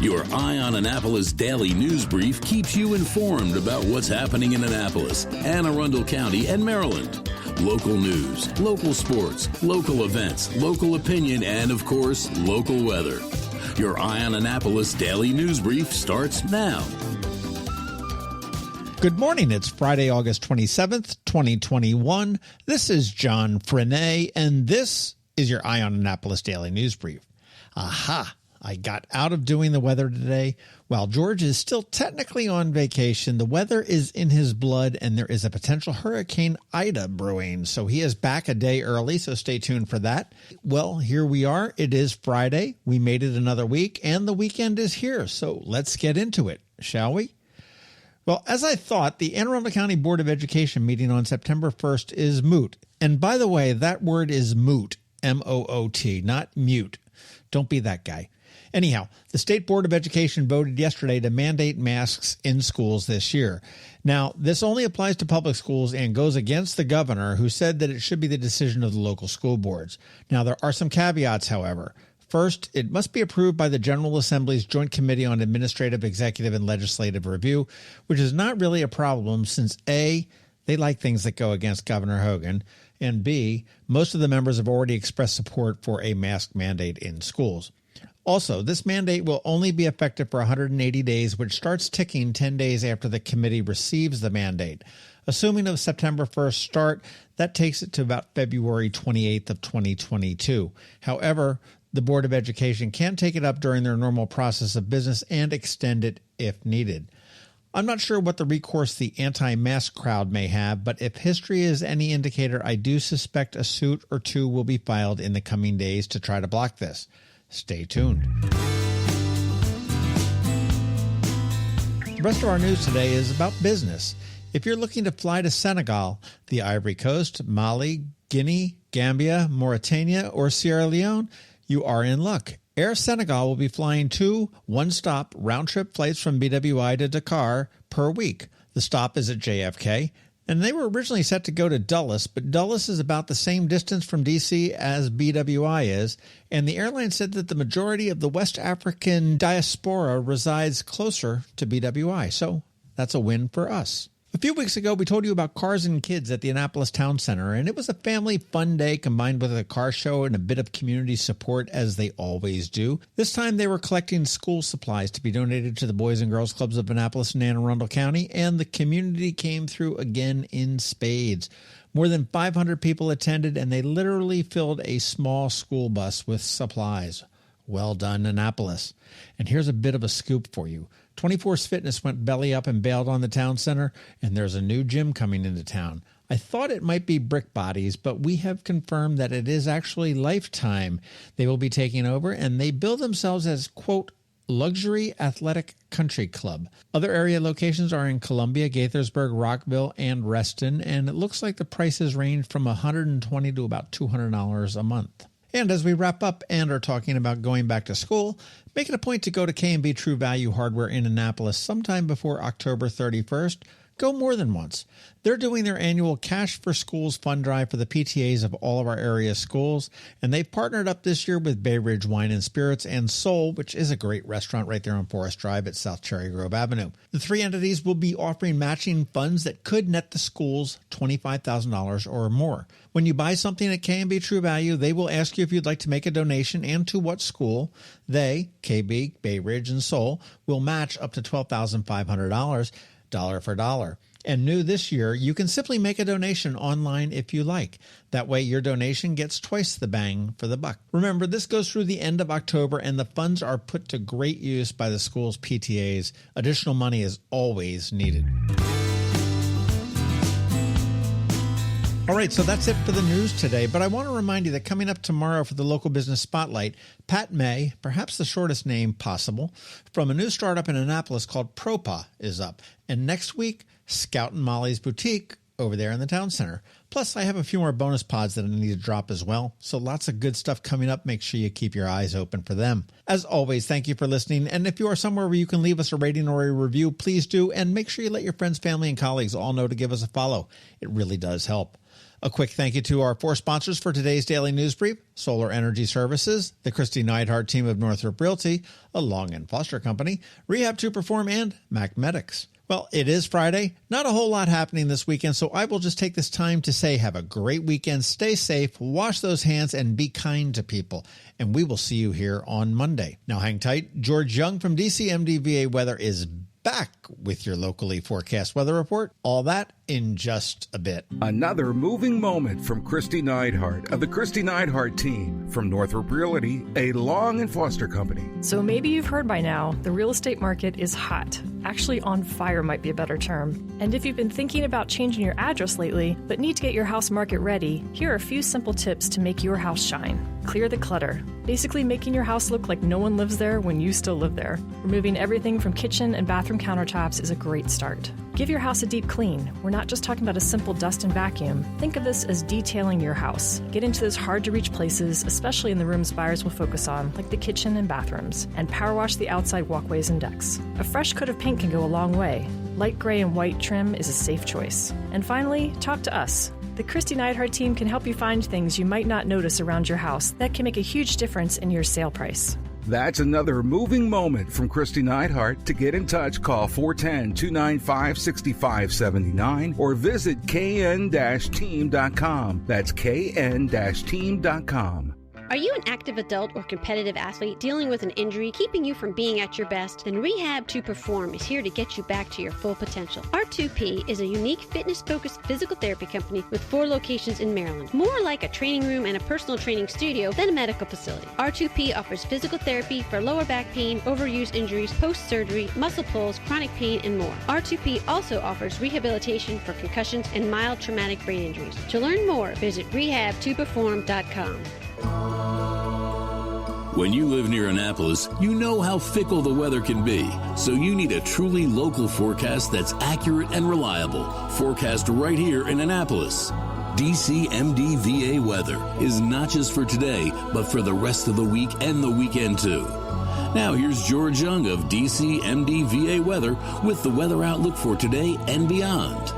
Your Eye on Annapolis daily news brief keeps you informed about what's happening in Annapolis, Anne Arundel County, and Maryland. Local news, local sports, local events, local opinion, and, of course, local weather. Your Eye on Annapolis daily news brief starts now. Good morning. It's Friday, August 27th, 2021. This is John Frenaye, and this is your Eye on Annapolis daily news brief. Aha! I got out of doing the weather today. While George is still technically on vacation, the weather is in his blood, and there is a potential Hurricane Ida brewing. So he is back a day early, so stay tuned for that. Well, here we are. It is Friday. We made it another week, and the weekend is here. So let's get into it, shall we? Well, as I thought, the Anne Arundel County Board of Education meeting on September 1st is moot. And by the way, that word is moot, M-O-O-T, not mute. Don't be that guy. Anyhow, the State Board of Education voted yesterday to mandate masks in schools this year. Now, this only applies to public schools and goes against the governor, who said that it should be the decision of the local school boards. Now, there are some caveats, however. First, it must be approved by the General Assembly's Joint Committee on Administrative, Executive, and Legislative Review, which is not really a problem since A, they like things that go against Governor Hogan, and B, most of the members have already expressed support for a mask mandate in schools. Also, this mandate will only be effective for 180 days, which starts ticking 10 days after the committee receives the mandate. Assuming a September 1st start, that takes it to about February 28th of 2022. However, the Board of Education can take it up during their normal process of business and extend it if needed. I'm not sure what the recourse the anti-mask crowd may have, but if history is any indicator, I do suspect a suit or two will be filed in the coming days to try to block this. Stay tuned. The rest of our news today is about business. If you're looking to fly to Senegal, the Ivory Coast, Mali, Guinea, Gambia, Mauritania, or Sierra Leone, you are in luck. Air Senegal will be flying 2 one-stop round-trip flights from BWI to Dakar per week. The stop is at JFK, and they were originally set to go to Dulles, but Dulles is about the same distance from D.C. as BWI is, and the airline said that the majority of the West African diaspora resides closer to BWI, so that's a win for us. A few weeks ago, we told you about Cars and Kids at the Annapolis Town Center, and it was a family fun day combined with a car show and a bit of community support, as they always do. This time, they were collecting school supplies to be donated to the Boys and Girls Clubs of Annapolis and Anne Arundel County, and the community came through again in spades. More than 500 people attended, and they literally filled a small school bus with supplies. Well done, Annapolis. And here's a bit of a scoop for you. 24's Fitness went belly up and bailed on the town center, and there's a new gym coming into town. I thought it might be Brick Bodies, but we have confirmed that it is actually Lifetime. They will be taking over, and they bill themselves as, quote, Luxury Athletic Country Club. Other area locations are in Columbia, Gaithersburg, Rockville, and Reston, and it looks like the prices range from $120 to about $200 a month. And as we wrap up and are talking about going back to school, make it a point to go to K&B True Value Hardware in Annapolis sometime before October 31st. Go more than once. They're doing their annual Cash for Schools fund drive for the PTAs of all of our area schools, and they've partnered up this year with Bay Ridge Wine and Spirits and Soul, which is a great restaurant right there on Forest Drive at South Cherry Grove Avenue. The three entities will be offering matching funds that could net the schools $25,000 or more. When you buy something at K&B True Value, they will ask you if you'd like to make a donation and to what school. They, KB, Bay Ridge, and Soul, will match up to $12,500, dollar for dollar. And new this year, you can simply make a donation online if you like. That way, your donation gets twice the bang for the buck. Remember, this goes through the end of October, and the funds are put to great use by the school's PTAs. Additional money is always needed. All right, so that's it for the news today, but I want to remind you that coming up tomorrow for the Local Business Spotlight, Pat May, perhaps the shortest name possible, from a new startup in Annapolis called Propa is up. And next week, Scout and Molly's Boutique over there in the town center. Plus, I have a few more bonus pods that I need to drop as well, so lots of good stuff coming up. Make sure you keep your eyes open for them. As always, thank you for listening, and if you are somewhere where you can leave us a rating or a review, please do, and make sure you let your friends, family, and colleagues all know to give us a follow. It really does help. A quick thank you to our 4 sponsors for today's Daily News Brief: Solar Energy Services, the Kristi Neidhardt Team of Northrop Realty, a Long & Foster company, Rehab to Perform, and MacMedics. Well, it is Friday. Not a whole lot happening this weekend, so I will just take this time to say have a great weekend, stay safe, wash those hands, and be kind to people. And we will see you here on Monday. Now hang tight. George Young from DCMDVA Weather is back with your locally forecast weather report. All that in just a bit. Another moving moment from Kristi Neidhardt of the Kristi Neidhardt Team from Northrop Realty, a Long & Foster company. So maybe you've heard by now, the real estate market is hot. Actually, on fire might be a better term. And if you've been thinking about changing your address lately, but need to get your house market ready, here are a few simple tips to make your house shine. Clear the clutter. Basically making your house look like no one lives there when you still live there. Removing everything from kitchen and bathroom countertops is a great start. Give your house a deep clean. We're not just talking about a simple dust and vacuum. Think of this as detailing your house. Get into those hard-to-reach places, especially in the rooms buyers will focus on, like the kitchen and bathrooms, and power wash the outside walkways and decks. A fresh coat of paint can go a long way. Light gray and white trim is a safe choice. And finally, talk to us. The Kristi Neidhardt Team can help you find things you might not notice around your house that can make a huge difference in your sale price. That's another moving moment from Kristi Neidhardt. To get in touch, call 410-295-6579 or visit kn-team.com. That's kn-team.com. Are you an active adult or competitive athlete dealing with an injury keeping you from being at your best? Then Rehab to Perform is here to get you back to your full potential. R2P is a unique fitness-focused physical therapy company with 4 locations in Maryland. More like a training room and a personal training studio than a medical facility. R2P offers physical therapy for lower back pain, overuse injuries, post-surgery, muscle pulls, chronic pain, and more. R2P also offers rehabilitation for concussions and mild traumatic brain injuries. To learn more, visit rehabtoperform.com. When you live near Annapolis, you know how fickle the weather can be. So you need a truly local forecast that's accurate and reliable. Forecast right here in Annapolis. DCMDVA Weather is not just for today, but for the rest of the week and the weekend too. Now here's George Young of DCMDVA Weather with the weather outlook for today and beyond.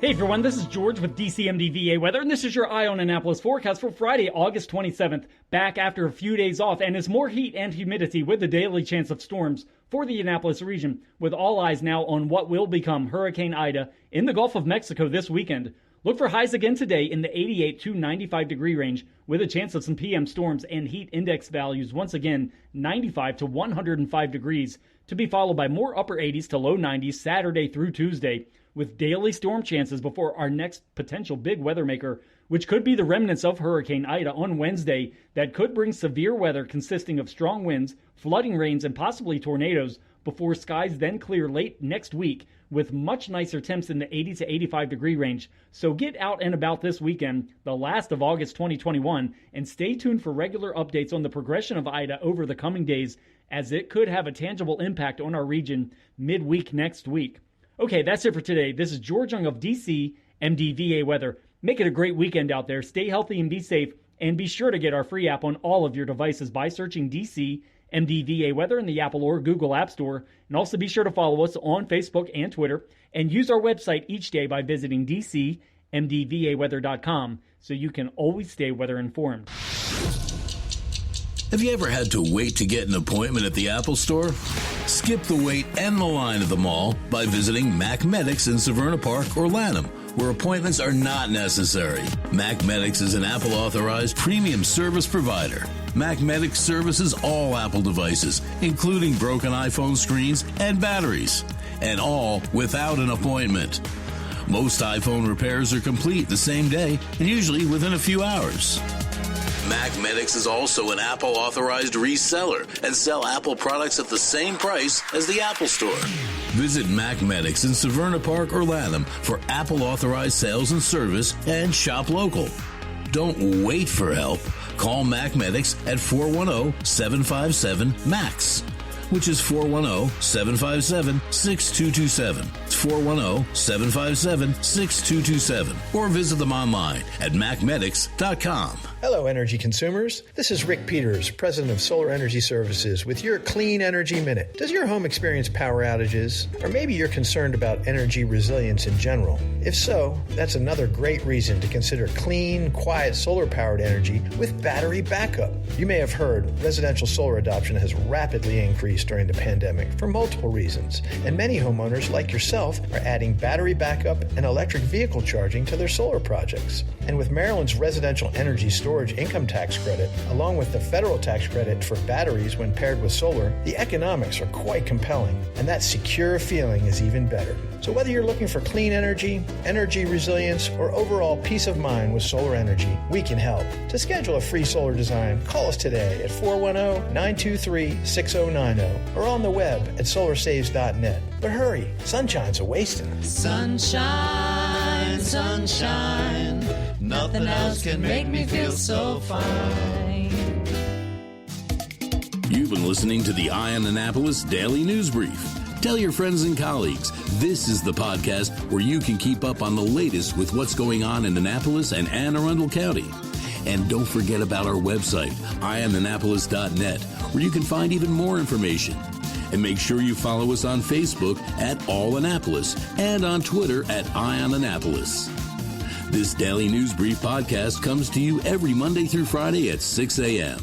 Hey everyone, this is George with DCMDVA Weather, and this is your Eye on Annapolis forecast for Friday, August 27th. Back after a few days off, and it's more heat and humidity with a daily chance of storms for the Annapolis region, with all eyes now on what will become Hurricane Ida in the Gulf of Mexico this weekend. Look for highs again today in the 88 to 95 degree range, with a chance of some PM storms and heat index values once again 95 to 105 degrees, to be followed by more upper 80s to low 90s Saturday through Tuesday, with daily storm chances before our next potential big weather maker, which could be the remnants of Hurricane Ida on Wednesday, that could bring severe weather consisting of strong winds, flooding rains, and possibly tornadoes, before skies then clear late next week with much nicer temps in the 80 to 85 degree range. So get out and about this weekend, the last of August 2021, and stay tuned for regular updates on the progression of Ida over the coming days, as it could have a tangible impact on our region midweek next week. Okay, that's it for today. This is George Young of DCMDVA Weather. Make it a great weekend out there. Stay healthy and be safe. And be sure to get our free app on all of your devices by searching DCMDVA Weather in the Apple or Google App Store. And also be sure to follow us on Facebook and Twitter. And use our website each day by visiting DCMDVAweather.com so you can always stay weather informed. Have you ever had to wait to get an appointment at the Apple Store? Skip the wait and the line at the mall by visiting MacMedics in Severna Park or Lanham, where appointments are not necessary. MacMedics is an Apple-authorized premium service provider. MacMedics services all Apple devices, including broken iPhone screens and batteries, and all without an appointment. Most iPhone repairs are complete the same day and usually within a few hours. MacMedics is also an Apple-authorized reseller and sell Apple products at the same price as the Apple Store. Visit MacMedics in Severna Park or Lanham for Apple-authorized sales and service, and shop local. Don't wait for help. Call MacMedics at 410-757-MAX, which is 410-757-6227. It's 410-757-6227. Or visit them online at MacMedics.com. Hello, energy consumers. This is Rick Peters, president of Solar Energy Services, with your Clean Energy Minute. Does your home experience power outages? Or maybe you're concerned about energy resilience in general? If so, that's another great reason to consider clean, quiet solar-powered energy with battery backup. You may have heard residential solar adoption has rapidly increased during the pandemic for multiple reasons, and many homeowners, like yourself, are adding battery backup and electric vehicle charging to their solar projects. And with Maryland's residential energy storage income tax credit, along with the federal tax credit for batteries when paired with solar, the economics are quite compelling, and that secure feeling is even better. So whether you're looking for clean energy, energy resilience, or overall peace of mind with solar energy, we can help. To schedule a free solar design, call us today at 410-923-6090 or on the web at solarsaves.net. But hurry, sunshine's a-wasting. Sunshine, sunshine, nothing else can make me feel so fine. You've been listening to the Eye on Annapolis Daily News Brief. Tell your friends and colleagues, this is the podcast where you can keep up on the latest with what's going on in Annapolis and Anne Arundel County. And don't forget about our website, eyeonannapolis.net, where you can find even more information. And make sure you follow us on Facebook at All Annapolis and on Twitter at Eye on Annapolis. This Daily News Brief podcast comes to you every Monday through Friday at 6 a.m.